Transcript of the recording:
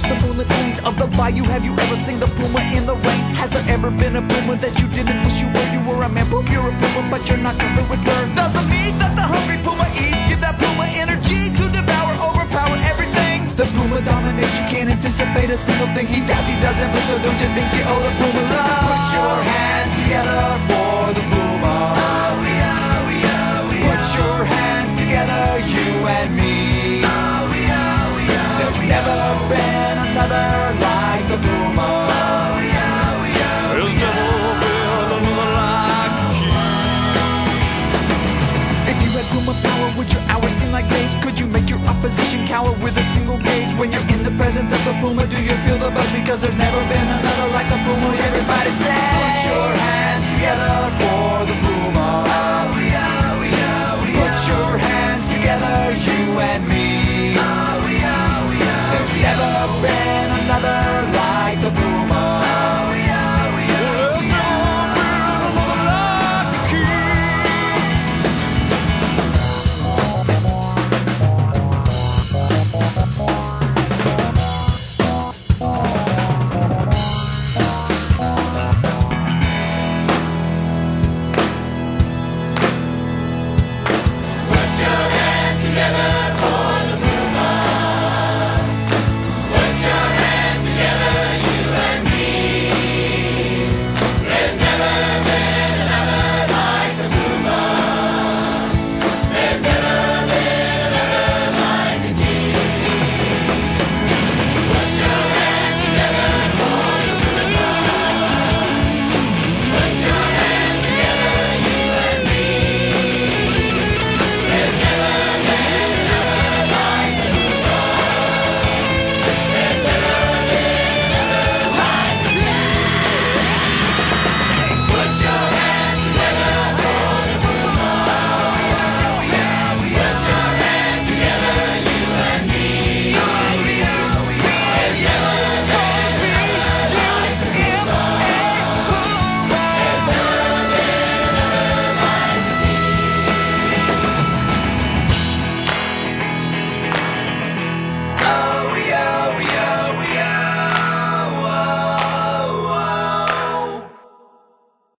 across the moonlit plains of the bayou. Have you ever seen the puma in the rain? Has there ever been a puma that you didn't wish you were? You were a man, poof, you're a puma, but you're not covered with fur. Does the meat that the hungry puma eats give that puma energy to devour, overpower everything? The puma dominates, you can't anticipate a single thing he does. He doesn't, but so don't you think you owe the puma love? Put your hands together for the puma. Put your hands together, you and me. There's never been another like the puma. There's never been another like you. If you had puma power, would your hours seem like days? Could you make your opposition cower with a single gaze? When you're in the presence of the puma, do you feel the buzz? Because there's never been another